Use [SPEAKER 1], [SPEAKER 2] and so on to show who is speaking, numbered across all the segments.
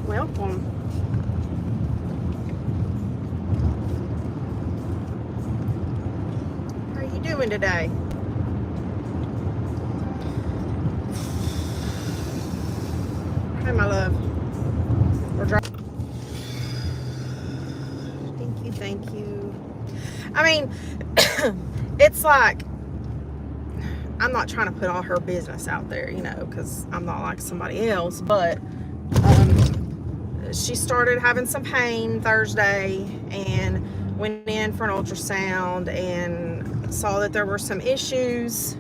[SPEAKER 1] Welcome. How are you doing today? Hi, my love. We're driving. Thank you, thank you. I mean, it's like, I'm not trying to put all her business out there, you know, because I'm not like somebody else, but she started having some pain Thursday and went in for an ultrasound and saw that there were some issues,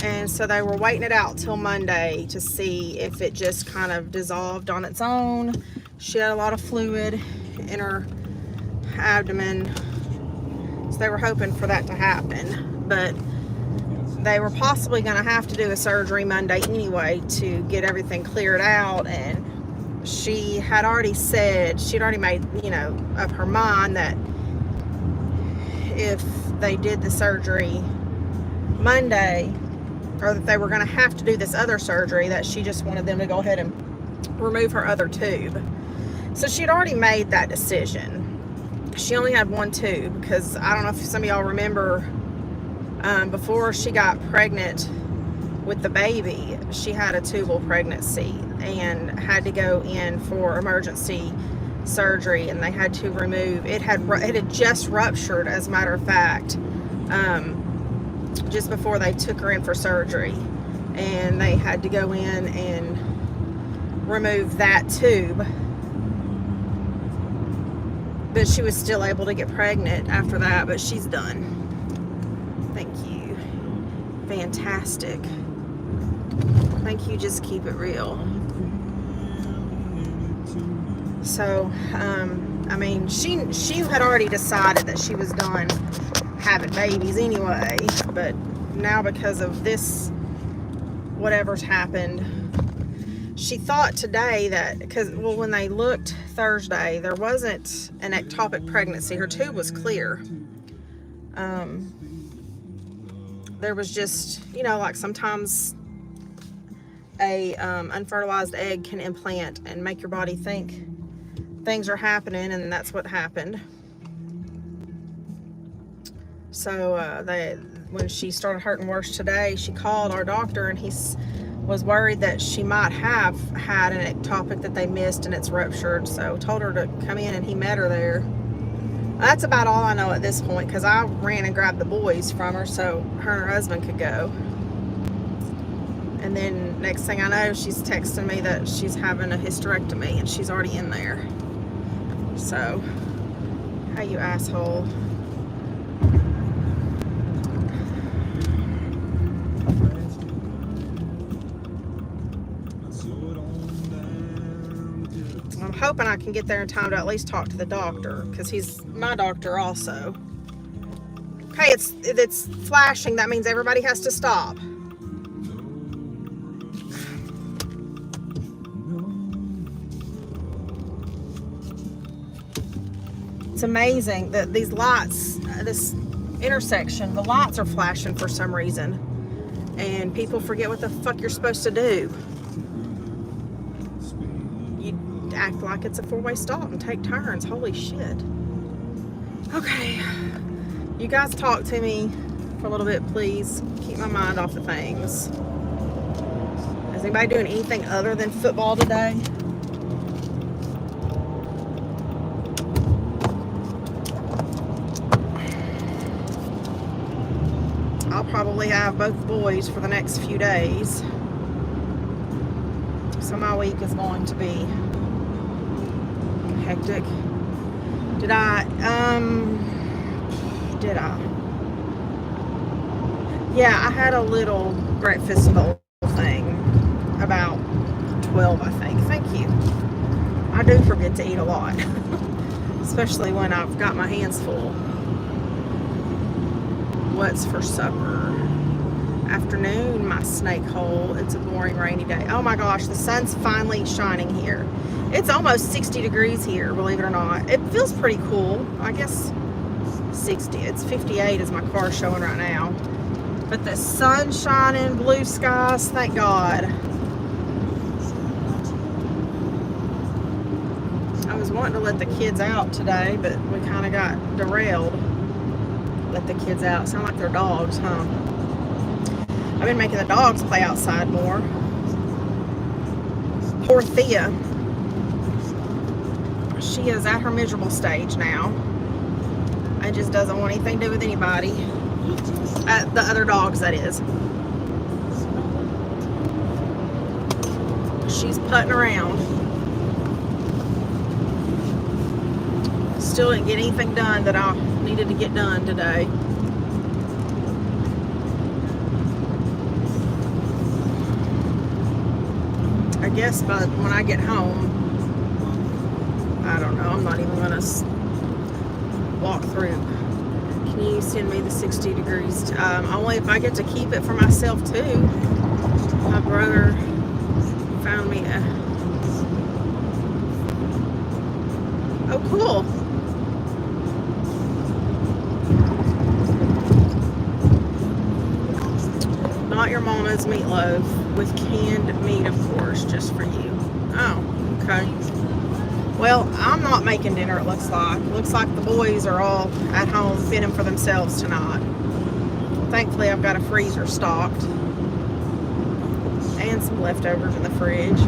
[SPEAKER 1] and so they were waiting it out till Monday to see if it just kind of dissolved on its own. She had a lot of fluid in her abdomen, so they were hoping for that to happen, but they were possibly going to have to do a surgery Monday anyway to get everything cleared out. And she had already said, she'd already made, you know, up her mind that if they did the surgery Monday, or that they were going to have to do this other surgery, that she just wanted them to go ahead and remove her other tube. So she'd already made that decision. She only had one tube, because I don't know if some of y'all remember, before she got pregnant with the baby, she had a tubal pregnancy and had to go in for emergency surgery, and they had to remove it. Had just ruptured, as a matter of fact, just before they took her in for surgery, and they had to go in and remove that tube. But she was still able to get pregnant after that, but she's done. Thank you. Fantastic. Thank you. Just keep it real. So, I mean, she had already decided that she was done having babies anyway, but now because of this, whatever's happened, she thought today that, because, well, when they looked Thursday, there wasn't an ectopic pregnancy. Her tube was clear. There was just, you know, like sometimes a unfertilized egg can implant and make your body think things are happening, and that's what happened. So when she started hurting worse today, she called our doctor, and he was worried that she might have had an ectopic that they missed and it's ruptured. So told her to come in, and he met her there. That's about all I know at this point, because I ran and grabbed the boys from her so her and her husband could go. And then next thing I know, she's texting me that she's having a hysterectomy, and she's already in there. So, hey, you asshole. I'm hoping I can get there in time to at least talk to the doctor, because he's my doctor also. Okay, it's flashing. That means everybody has to stop. It's amazing that these lights, this intersection, the lights are flashing for some reason, and people forget what the fuck you're supposed to do. Act like it's a four-way stop and take turns. Holy shit. Okay, you guys talk to me for a little bit, please. Keep my mind off of things. Is anybody doing anything other than football today? I'll probably have both boys for the next few days. So my week is going to be hectic. Did I? Yeah, I had a little breakfast bowl thing. About 12, I think. Thank you. I do forget to eat a lot. Especially when I've got my hands full. What's for supper? Afternoon, my snake hole. It's a boring rainy day. Oh my gosh, the sun's finally shining here. It's almost 60 degrees here, believe it or not. It feels pretty cool. I guess 60. It's 58 as my car's showing right now. But the sun's shining, blue skies, thank God. I was wanting to let the kids out today, but we kind of got derailed. Let the kids out. Sound like they're dogs, huh? I've been making the dogs play outside more. Poor Thea. She is at her miserable stage now. And just doesn't want anything to do with anybody. The other dogs, that is. She's putting around. Still didn't get anything done that I needed to get done today. I guess when I get home, I don't know, I'm not even going to walk through. Can you send me the 60 degrees? Only if I get to keep it for myself too. My brother found me a... Oh, cool. Not your mama's meatloaf with canned meat, of course, just for you. Oh, okay. Well, I'm not making dinner, it looks like. It looks like the boys are all at home fending for themselves tonight. Thankfully, I've got a freezer stocked. And some leftovers in the fridge.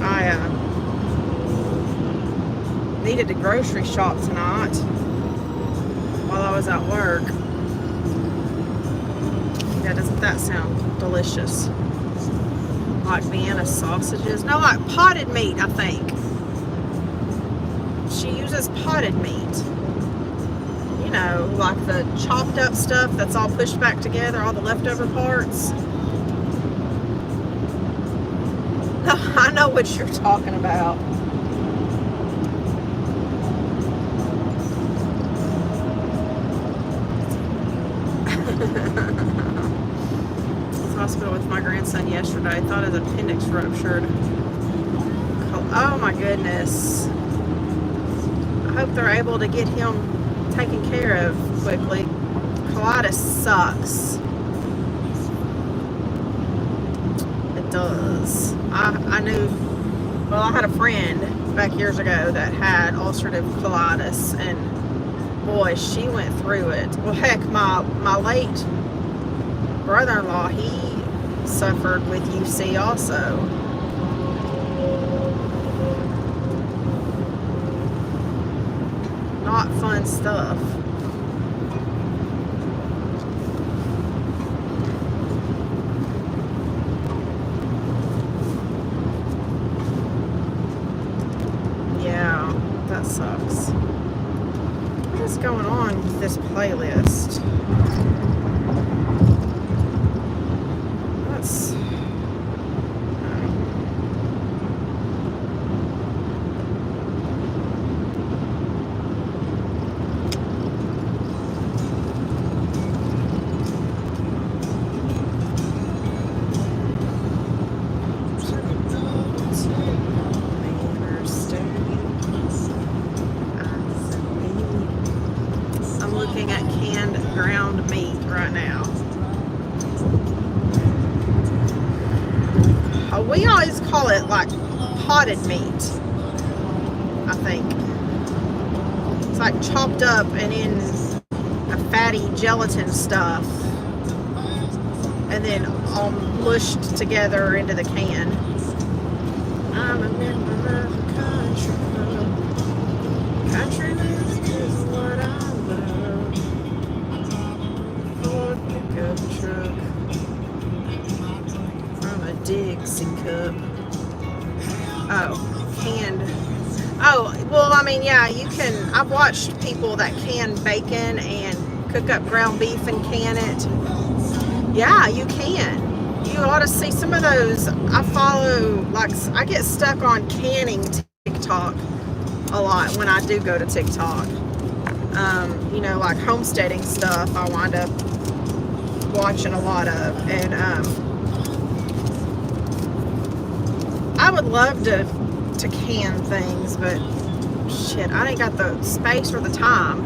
[SPEAKER 1] I needed to grocery shop tonight while I was at work. Yeah, doesn't that sound delicious? Like Vienna sausages? No, like potted meat, I think. She uses potted meat. You know, like the chopped up stuff that's all pushed back together, all the leftover parts. I know what you're talking about. Hospital with my grandson yesterday. Thought his appendix ruptured. Oh my goodness. I hope they're able to get him taken care of quickly. Colitis sucks. It does. I knew, well, I had a friend back years ago that had ulcerative colitis, and boy, she went through it. Well, heck, my late brother-in-law, he suffered with UC also. Not fun stuff. Yeah, that sucks. What is going on with this playlist? We always call it like potted meat, I think. It's like chopped up and in a fatty gelatin stuff, and then all mushed together into the can. I'm a member of the country club. Country music is what I love. Ford pickup truck from a Dixie cup. Oh, canned. Oh, well, I mean, yeah, you can. I've watched people that can bacon and cook up ground beef and can it. Yeah, you can. You ought to see some of those. I follow, like, I get stuck on canning TikTok a lot when I do go to TikTok. You know, like homesteading stuff I wind up watching a lot of. And I would love to can things, but shit, I ain't got the space or the time.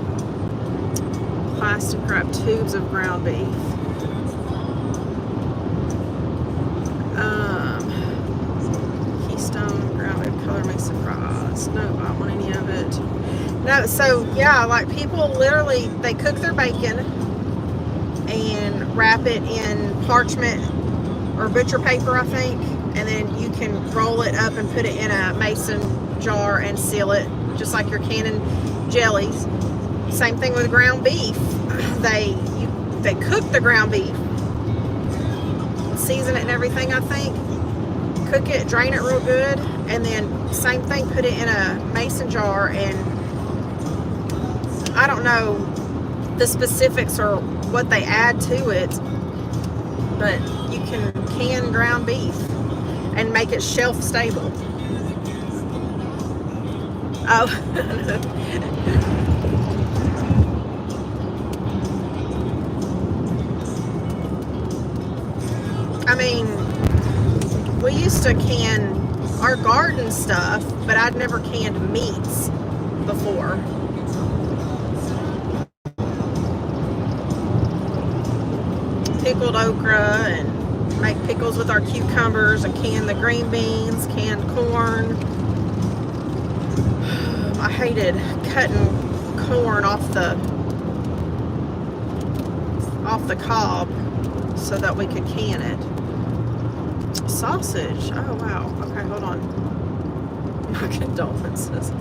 [SPEAKER 1] Plastic wrap tubes of ground beef. Keystone ground beef color makes a fries. No, I don't want any of it. No, so yeah, like people literally, they cook their bacon and wrap it in parchment or butcher paper, I think, and then you can roll it up and put it in a mason jar and seal it, just like you're canning jellies. Same thing with ground beef. They cook the ground beef, season it and everything, I think. Cook it, drain it real good, and then same thing, put it in a mason jar, and I don't know the specifics or what they add to it, but you can ground beef and make it shelf stable. Oh. I mean, we used to can our garden stuff, but I'd never canned meats before. Pickled okra and make pickles with our cucumbers and can the green beans, canned corn. I hated cutting corn off the cob so that we could can it. Sausage. Oh wow. Okay, hold on. My condolences.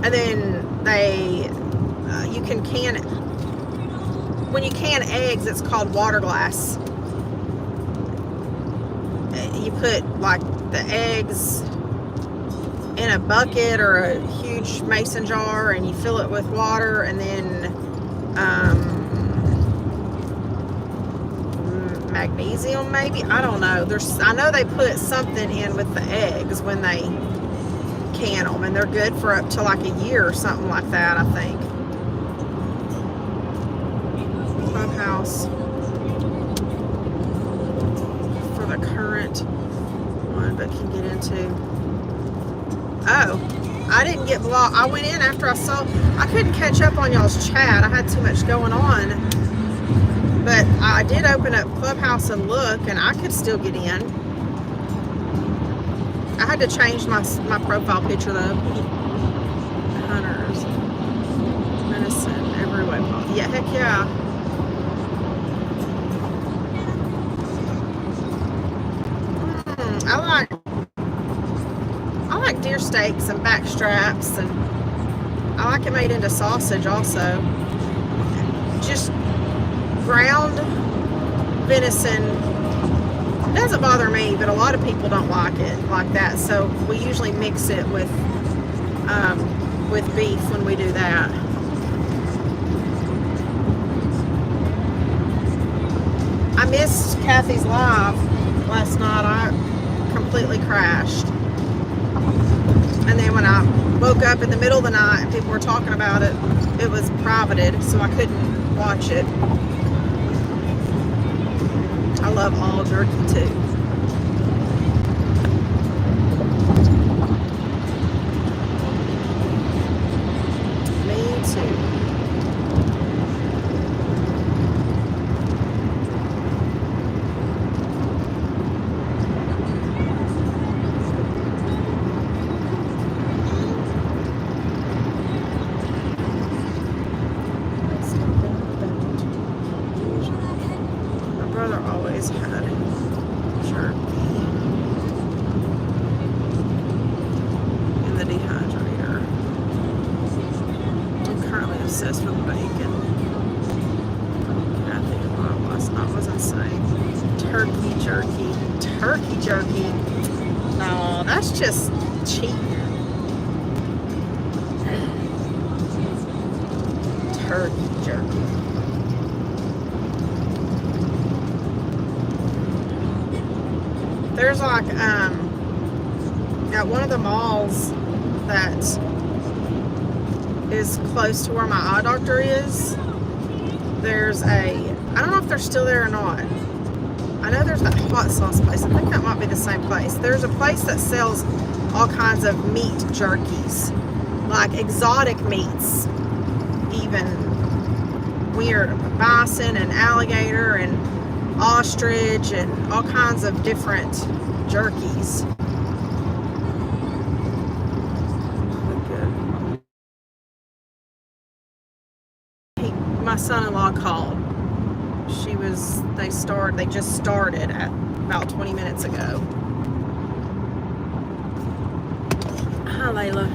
[SPEAKER 1] And then you can can it. When you can eggs, it's called water glass. You put like the eggs in a bucket or a huge mason jar, and you fill it with water, and then magnesium, maybe, I don't know. I know they put something in with the eggs when they can them, and they're good for up to like a year or something like that, I think. Clubhouse for the current one, but can get into. Oh, I didn't get blocked. I went in after I saw. I couldn't catch up on y'all's chat. I had too much going on. But I did open up Clubhouse and look, and I could still get in. I had to change my profile picture though. Hunters, medicine, everywhere. Yeah, heck yeah. I like deer steaks and back straps, and I like it made into sausage also. Just ground venison doesn't bother me, but a lot of people don't like it like that, so we usually mix it with beef when we do that. I missed Kathy's live last night. I completely crashed, and then when I woke up in the middle of the night and people were talking about it, it was privated, so I couldn't watch it. I love all jerky too. Me too. brother always had jerky in the dehydrator. I'm currently obsessed with bacon. Kathy, I was insane. Turkey jerky. Turkey jerky. No, that's just cheap. Turkey jerky. There's like at one of the malls that is close to where my eye doctor is, there's I don't know if they're still there or not. I know there's that hot sauce place. I think that might be the same place. There's a place that sells all kinds of meat jerkies, like exotic meats, even weird bison and alligator and ostrich and all kinds of different jerkies. My son-in-law called. They just started at about 20 minutes ago. Hi, Layla.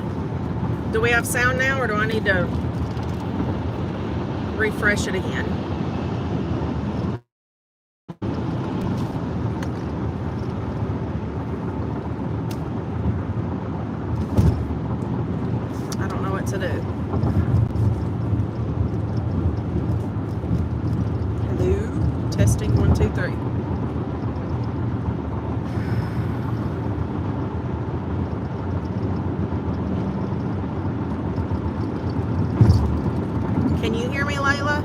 [SPEAKER 1] Do we have sound now, or do I need to refresh it again? I don't know what to do. Hello? Testing 1, 2, 3. Can you hear me, Layla?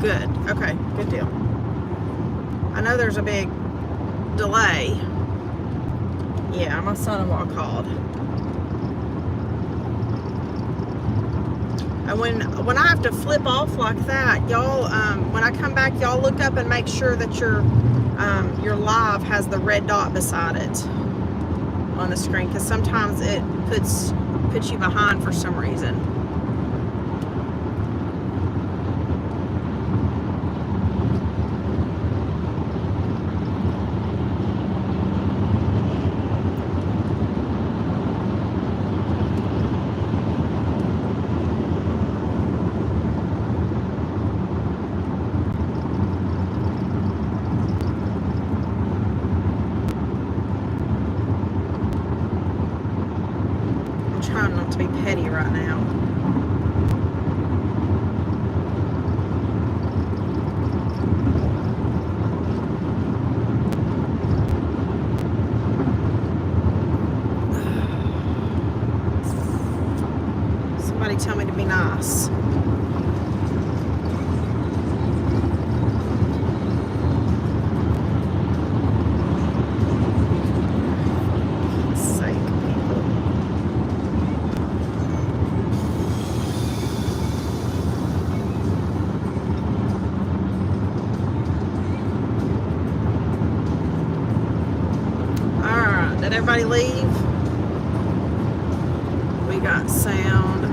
[SPEAKER 1] Good. Okay, good deal. I know there's a big delay. Yeah, my son-in-law called. And when I have to flip off like that, y'all, when I come back, y'all look up and make sure that your live has the red dot beside it on the screen, because sometimes it puts you behind for some reason. Trying not to be petty right now. Somebody tell me to be nice. Did everybody leave? We got sound.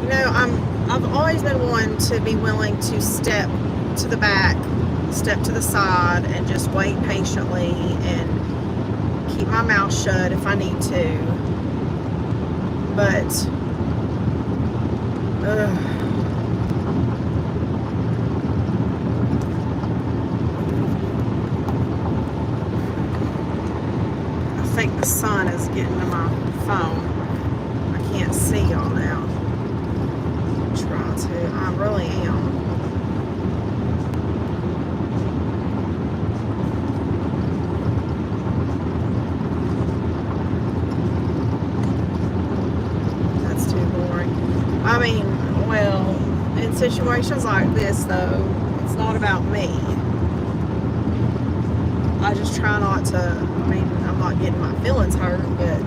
[SPEAKER 1] You know, I've always been one to be willing to step to the back, step to the side, and just wait patiently and keep my mouth shut if I need to, but I think the sun is getting to my phone. I can't see y'all now. Try to. I really am. I mean, well, in situations like this, though, it's not about me. I just try not to, I mean, I'm not getting my feelings hurt, but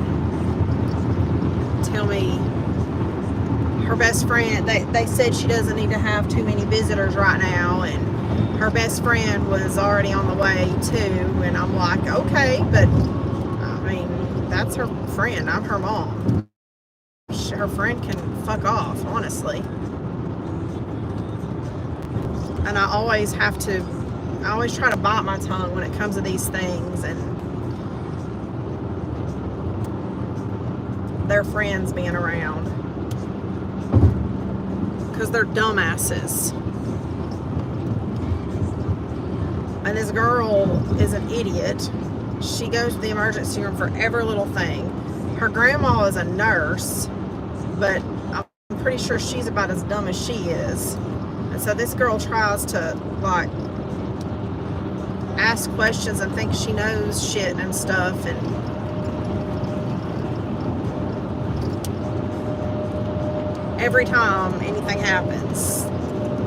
[SPEAKER 1] tell me, her best friend, they said she doesn't need to have too many visitors right now, and her best friend was already on the way too, and I'm like, okay, but I mean, that's her friend. I'm her mom. Her friend can fuck off, honestly. And I always try to bite my tongue when it comes to these things, and their friends being around, because they're dumbasses. And this girl is an idiot. She goes to the emergency room for every little thing. Her grandma is a nurse, but I'm pretty sure she's about as dumb as she is. And so this girl tries to, like, ask questions and think she knows shit and stuff, and every time anything happens,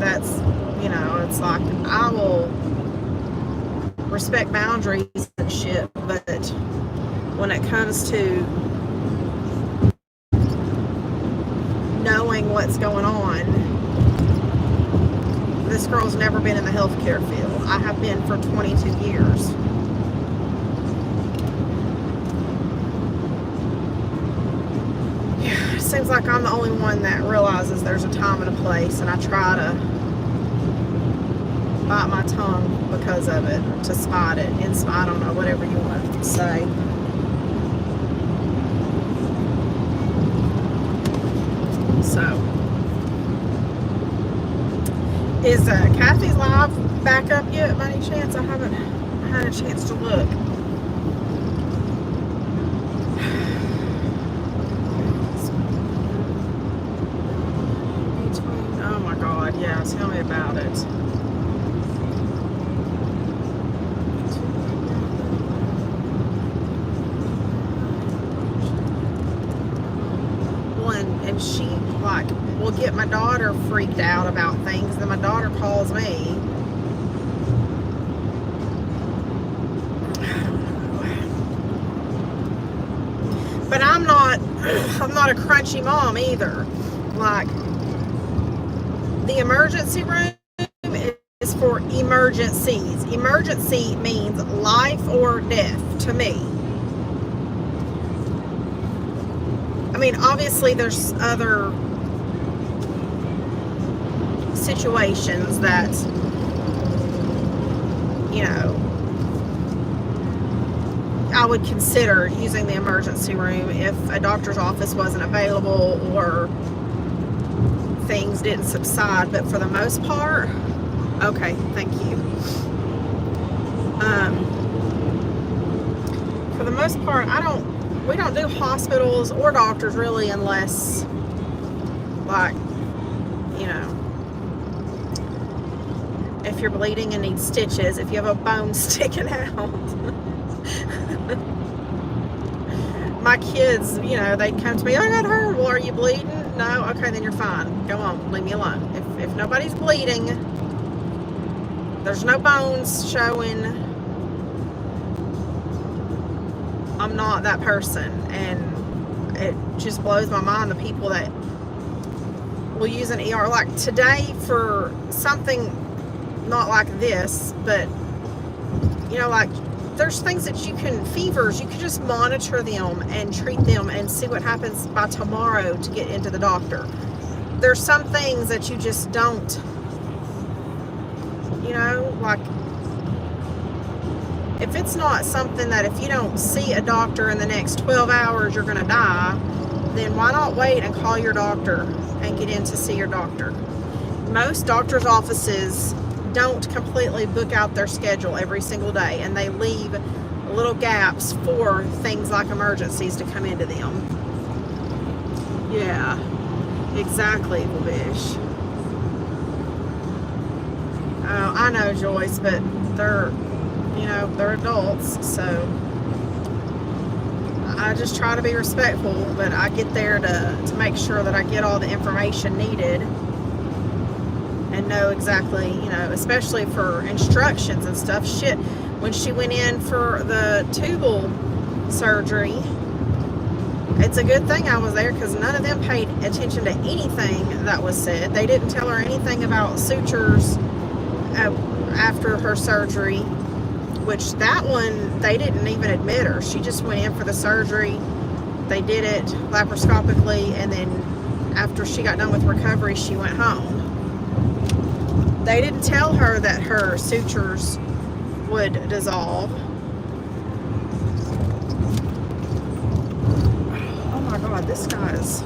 [SPEAKER 1] that's, you know, it's like, I will respect boundaries and shit, but when it comes to knowing what's going on, this girl's never been in the healthcare field. I have been for 22 years. Yeah, it seems like I'm the only one that realizes there's a time and a place, and I try to bite my tongue because of it, to spite it, in spite, I don't know, whatever you want to say. So, is Kathy's live back up yet by any chance? I haven't had a chance to look. Oh my God, yeah, tell me about it. And she, like, will get my daughter freaked out about things, then my daughter calls me. But I'm not a crunchy mom either. Like, the emergency room is for emergencies. Emergency means life or death to me. I mean, obviously there's other situations that, you know, I would consider using the emergency room if a doctor's office wasn't available or things didn't subside. But for the most part, okay, thank you. For the most part, we don't do hospitals or doctors really, unless, like, you know, if you're bleeding and need stitches, if you have a bone sticking out. My kids, you know, they'd come to me, I got hurt. Well, are you bleeding? No? Okay, then you're fine. Go on, leave me alone. If nobody's bleeding, there's no bones showing, I'm not that person. And it just blows my mind, the people that will use an ER. Like today, for something not like this, but, you know, like, there's things that you can, fevers, you can just monitor them and treat them and see what happens by tomorrow to get into the doctor. There's some things that you just don't, you know, like, if it's not something that if you don't see a doctor in the next 12 hours, you're going to die, then why not wait and call your doctor and get in to see your doctor? Most doctor's offices don't completely book out their schedule every single day, and they leave little gaps for things like emergencies to come into them. Yeah, exactly, Bish. Oh, I know, Joyce, but they're, you know, they're adults, so I just try to be respectful, but I get there to make sure that I get all the information needed and know exactly, you know, especially for instructions and stuff. Shit, when she went in for the tubal surgery, it's a good thing I was there, because none of them paid attention to anything that was said. They didn't tell her anything about sutures. after her surgery, which that one, they didn't even admit her. She just went in for the surgery. They did it laparoscopically, and then after she got done with recovery, she went home. They didn't tell her that her sutures would dissolve. Oh my God, this guy is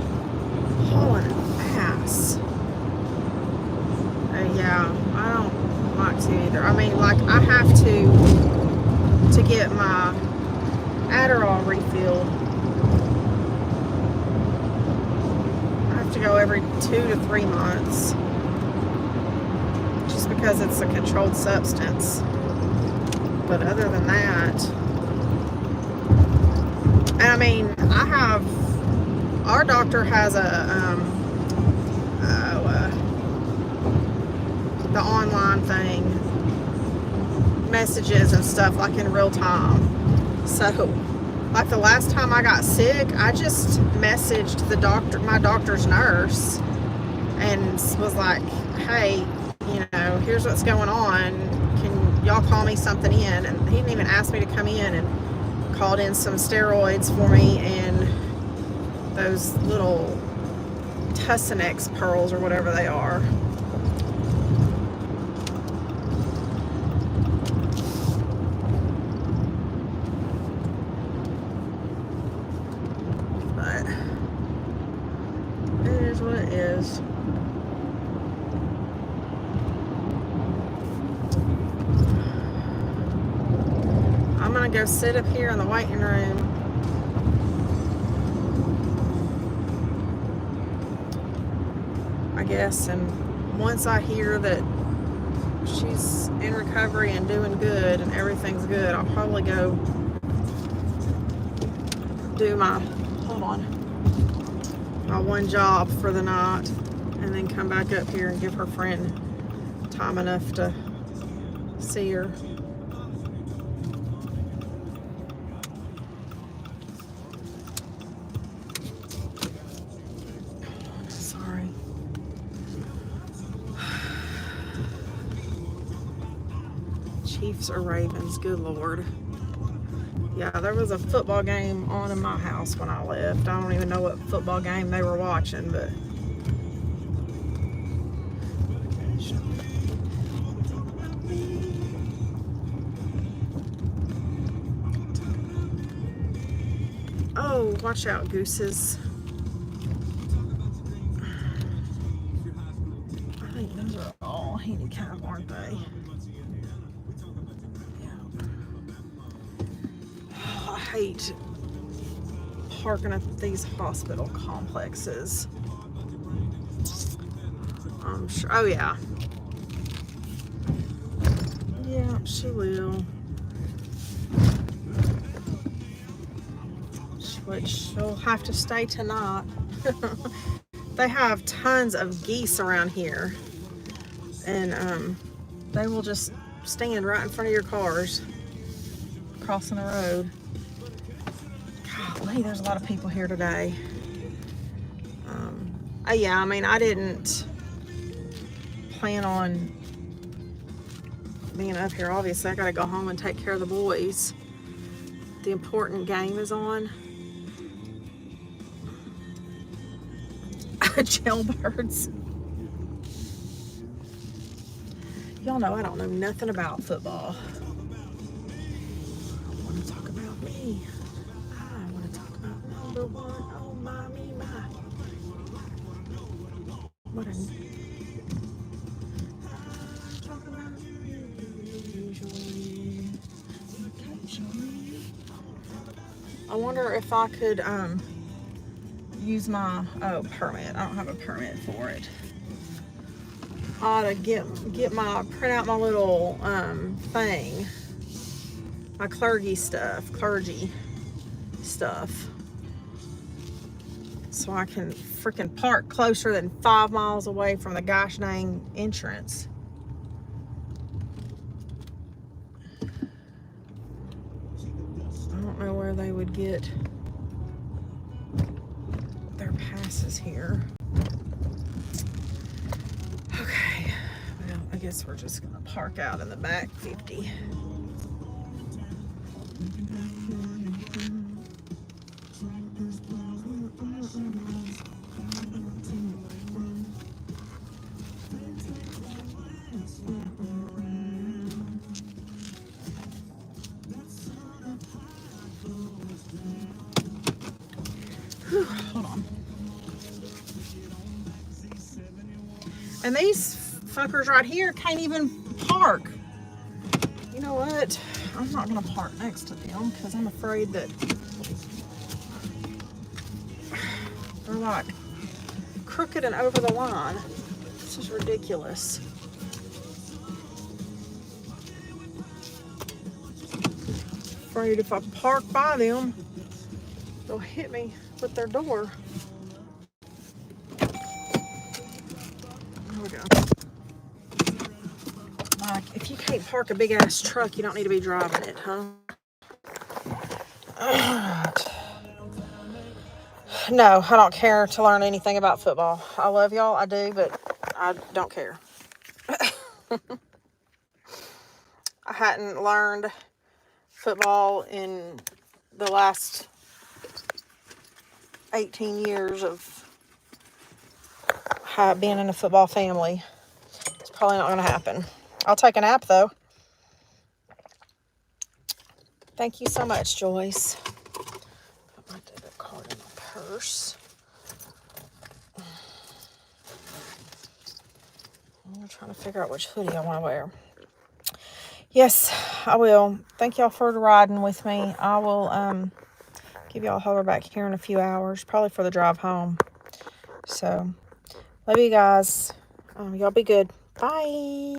[SPEAKER 1] hauling ass. Yeah, I don't want to either. I mean, like, I have to get my Adderall refilled. I have to go every 2 to 3 months, just because it's a controlled substance. But other than that, and I mean, our doctor has the online thing, messages and stuff, like in real time. So, like the last time I got sick, I just messaged my doctor's nurse, and was like, hey, here's what's going on. Can y'all call me something in? And he didn't even ask me to come in, and called in some steroids for me and those little Tussinex pearls or whatever they are. But it is what it is. I'm gonna go sit up here in the waiting room. I guess, and once I hear that she's in recovery and doing good and everything's good, I'll probably go do my one job for the night, and then come back up here and give her friend time enough to see her. Chiefs or Ravens, good Lord. Yeah, there was a football game on in my house when I left. I don't even know what football game they were watching, but oh, watch out, gooses. I think those are all handicapped, aren't they? I hate parking at these hospital complexes. I'm sure. Oh yeah. Yeah, she will. Which she'll have to stay tonight. They have tons of geese around here, and they will just stand right in front of your cars crossing the road. Golly, there's a lot of people here today. Yeah, I mean, I didn't plan on being up here. Obviously, I gotta go home and take care of the boys. The important game is on. Jailbirds. Y'all know I don't know nothing about football. I want to talk about me. I want to talk about number one. Oh my, me, my. What a... talk about usually. I wonder if I could use my permit. I don't have a permit for it. I ought to print out my little thing, my clergy stuff, so I can freaking park closer than 5 miles away from the gosh dang entrance. I don't know where they would get their passes here. Okay, well, guess we're just gonna park out in the back 50. Whew, hold on. And these fuckers right here can't even park. You know what? I'm not gonna park next to them because I'm afraid that they're like crooked and over the line. This is ridiculous. Afraid if I park by them, they'll hit me with their door. There we go. Like, if you can't park a big ass truck, you don't need to be driving it, huh? Alright. No, I don't care to learn anything about football. I love y'all, I do, but I don't care. I hadn't learned football in the last 18 years of being in a football family. It's probably not going to happen. I'll take a nap, though. Thank you so much, Joyce. Put my debit card in my purse. I'm trying to figure out which hoodie I want to wear. Yes, I will. Thank y'all for riding with me. I will give y'all a holler back here in a few hours, probably for the drive home. So, love you guys. Y'all be good. Bye.